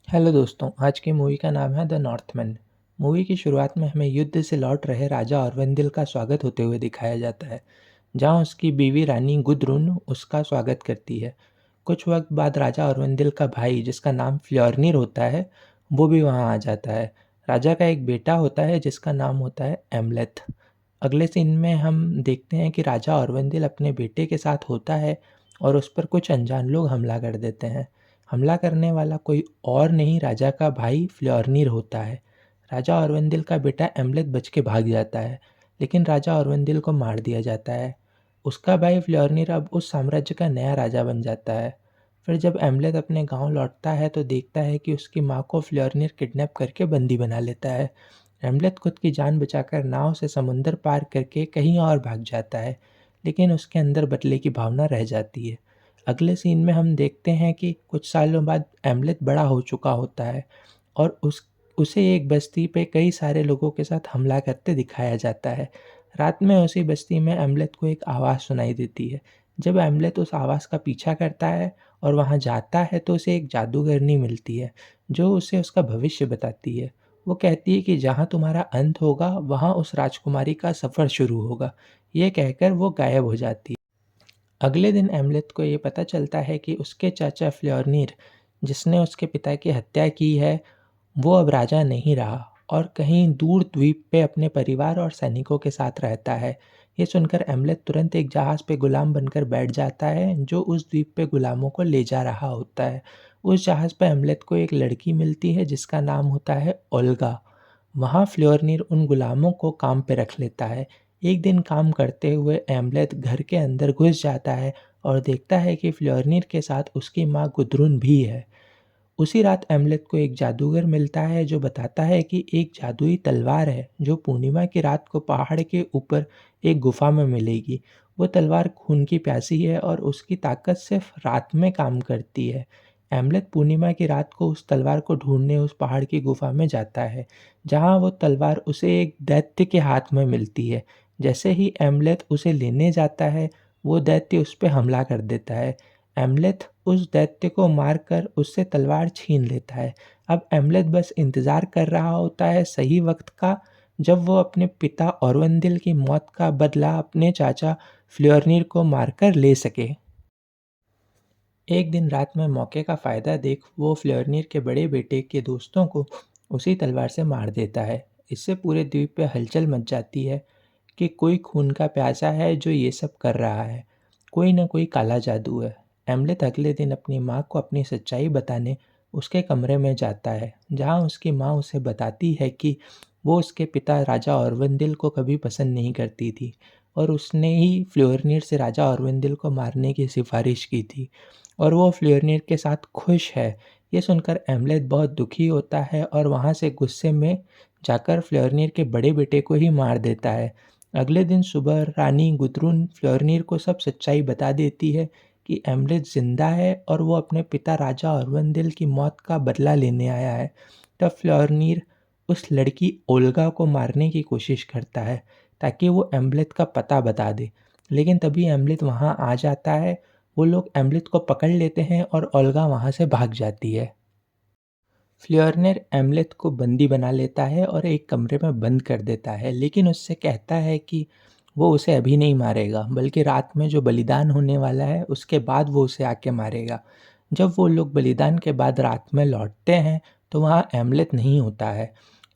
Hello दोस्तों, आज की मूवी का नाम है द नॉर्थमैन। मूवी की शुरुआत में हमें युद्ध से लौट रहे राजा ऑरवेंदिल का स्वागत होते हुए दिखाया जाता है, जहां उसकी बीवी रानी गुदरुन उसका स्वागत करती है। कुछ वक्त बाद राजा ऑरवेंदिल का भाई, जिसका नाम फ्योर्निर होता है, वो भी वहां आ जाता है। राजा का एक बेटा होता है जिसका नाम होता है एमलेथ। अगले सीन में हम देखते हैं कि राजा ऑरवेंदिल अपने बेटे के साथ होता है और उस पर कुछ अनजान लोग हमला कर देते हैं। हमला करने वाला कोई और नहीं, राजा का भाई फ्योर्निर होता है। राजा ऑरवेंदिल का बेटा एमलेथ बच के भाग जाता है, लेकिन राजा ऑरवेंदिल को मार दिया जाता है। उसका भाई फ्योर्निर अब उस साम्राज्य का नया राजा बन जाता है। फिर जब एमलेथ अपने गांव लौटता है तो देखता है कि उसकी माँ को फ्योर्निर किडनैप करके बंदी बना लेता है। हेमलेट खुद की जान बचाकर नाव से समुंदर पार करके कहीं और भाग जाता है, लेकिन उसके अंदर बदले की भावना रह जाती है। अगले सीन में हम देखते हैं कि कुछ सालों बाद हेमलेट बड़ा हो चुका होता है और उसे एक बस्ती पे कई सारे लोगों के साथ हमला करते दिखाया जाता है। रात में उसी बस्ती में हेमलेट को एक आवाज़ सुनाई देती है। जब हेमलेट उस आवाज़ का पीछा करता है और वहाँ जाता है तो उसे एक जादूगरनी मिलती है, जो उसे उसका भविष्य बताती है। वो कहती है कि जहाँ तुम्हारा अंत होगा वहाँ उस राजकुमारी का सफ़र शुरू होगा। ये कहकर वो गायब हो जाती है। अगले दिन एमलेथ को ये पता चलता है कि उसके चाचा फ्योर्निर, जिसने उसके पिता की हत्या की है, वो अब राजा नहीं रहा और कहीं दूर द्वीप पे अपने परिवार और सैनिकों के साथ रहता है। ये सुनकर एमलेथ तुरंत एक जहाज़ पे गुलाम बनकर बैठ जाता है, जो उस द्वीप पे गुलामों को ले जा रहा होता है। उस जहाज़ पे एमलेथ को एक लड़की मिलती है जिसका नाम होता है ओल्गा। वहाँ फ्योर्निर उन गुलामों को काम पे रख लेता है। एक दिन काम करते हुए एम्लेथ घर के अंदर घुस जाता है और देखता है कि फ्योर्निर के साथ उसकी माँ गुदरुन भी है। उसी रात एम्लेथ को एक जादूगर मिलता है जो बताता है कि एक जादुई तलवार है जो पूर्णिमा की रात को पहाड़ के ऊपर एक गुफा में मिलेगी। वो तलवार खून की प्यासी है और उसकी ताकत सिर्फ रात में काम करती है। एम्लेथ पूर्णिमा की रात को उस तलवार को ढूंढने उस पहाड़ की गुफा में जाता है, जहाँ वो तलवार उसे एक दैत्य के हाथ में मिलती है। जैसे ही एम्लेथ उसे लेने जाता है, वो दैत्य उस पर हमला कर देता है। एम्लेथ उस दैत्य को मारकर उससे तलवार छीन लेता है। अब एम्लेथ बस इंतज़ार कर रहा होता है सही वक्त का, जब वो अपने पिता औरवंदिल की मौत का बदला अपने चाचा फ्योर्निर को मारकर ले सके। एक दिन रात में मौके का फ़ायदा देख वो फ्योर्निर के बड़े बेटे के दोस्तों को उसी तलवार से मार देता है। इससे पूरे द्वीप पे हलचल मच जाती है कि कोई खून का प्यासा है जो ये सब कर रहा है। कोई न कोई काला जादू है। एम्लेथ अगले दिन अपनी माँ को अपनी सच्चाई बताने उसके कमरे में जाता है, जहाँ उसकी माँ उसे बताती है कि वो उसके पिता राजा ऑरवंदिल को कभी पसंद नहीं करती थी और उसने ही फ्योर्निर से राजा ऑरवंदिल को मारने की सिफारिश की थी और वो फ्योर्निर के साथ खुश है। ये सुनकर एम्लेथ बहुत दुखी होता है और वहाँ से गुस्से में जाकर फ्योर्निर के बड़े बेटे को ही मार देता है। अगले दिन सुबह रानी गुदरुन फ्योर्निर को सब सच्चाई बता देती है कि एम्लेथ जिंदा है और वो अपने पिता राजा अरवंदिल की मौत का बदला लेने आया है। तब फ्योर्निर उस लड़की ओल्गा को मारने की कोशिश करता है ताकि वो एम्लेथ का पता बता दे, लेकिन तभी एम्लेथ वहाँ आ जाता है। वो लोग एम्लेथ को पकड़ लेते हैं और ओल्गा वहाँ से भाग जाती है। फ्योर्निर एम्लेथ को बंदी बना लेता है और एक कमरे में बंद कर देता है, लेकिन उससे कहता है कि वो उसे अभी नहीं मारेगा, बल्कि रात में जो बलिदान होने वाला है उसके बाद वो उसे आके मारेगा। जब वो लोग बलिदान के बाद रात में लौटते हैं तो वहाँ एम्लेथ नहीं होता है।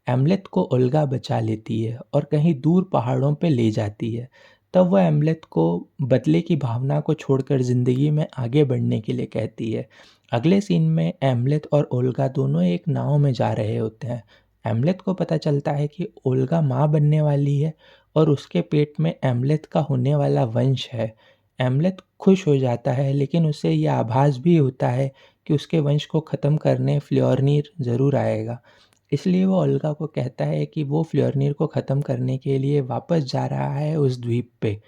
एम्लेथ को ओल्गा बचा लेती है और कहीं दूर पहाड़ों पे ले जाती है। तब वह एम्लेथ को बदले की भावना को छोड़कर ज़िंदगी में आगे बढ़ने के लिए कहती है। अगले सीन में एम्लेथ और ओल्गा दोनों एक नाव में जा रहे होते हैं। एम्लेथ को पता चलता है कि ओल्गा माँ बनने वाली है और उसके पेट में एम्लेथ का होने वाला वंश है। एम्लेथ खुश हो जाता है, लेकिन उसे यह आभास भी होता है कि उसके वंश को ख़त्म करने फ्योर्निर ज़रूर आएगा। इसलिए वो ओल्गा को कहता है कि वो फ्योर्निर को ख़त्म करने के लिए वापस जा रहा है उस द्वीप पे।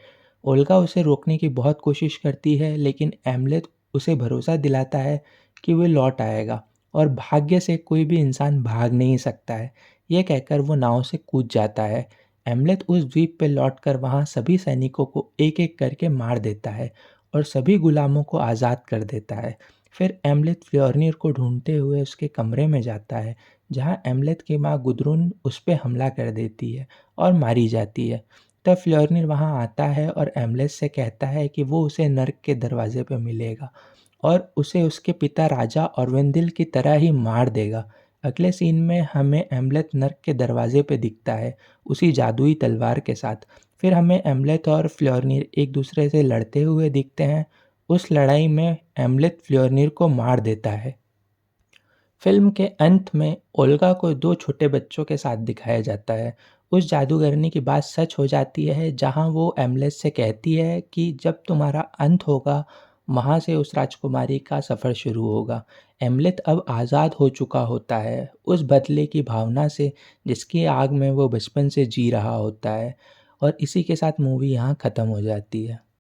ओल्गा उसे रोकने की बहुत कोशिश करती है, लेकिन एम्लेथ उसे भरोसा दिलाता है कि वो लौट आएगा और भाग्य से कोई भी इंसान भाग नहीं सकता है। ये कहकर वो नाव से कूद जाता है। एम्लेथ उस द्वीप पर लौटकर वहाँ सभी सैनिकों को एक एक करके मार देता है और सभी गुलामों को आज़ाद कर देता है। फिर एम्लेथ फ्योर्निर को ढूँढते हुए उसके कमरे में जाता है, जहाँ एम्लेथ की माँ गुदरून उस पे हमला कर देती है और मारी जाती है। तब फ्योर्निर वहाँ आता है और एम्लेथ से कहता है कि वो उसे नर्क के दरवाज़े पे मिलेगा और उसे उसके पिता राजा ऑरवेन्दिल की तरह ही मार देगा। अगले सीन में हमें एम्लेथ नर्क के दरवाज़े पे दिखता है, उसी जादुई तलवार के साथ। फिर हमें एम्लेथ और फ्योर्निर एक दूसरे से लड़ते हुए दिखते हैं। उस लड़ाई में एम्लेथ फ्योर्निर को मार देता है। फ़िल्म के अंत में ओल्गा को 2 छोटे बच्चों के साथ दिखाया जाता है। उस जादूगरनी की बात सच हो जाती है, जहाँ वो एम्लेथ से कहती है कि जब तुम्हारा अंत होगा, वहाँ से उस राजकुमारी का सफ़र शुरू होगा। एम्लेथ अब आज़ाद हो चुका होता है, उस बदले की भावना से जिसकी आग में वो बचपन से जी रहा होता है, और इसी के साथ मूवी यहाँ ख़त्म हो जाती है।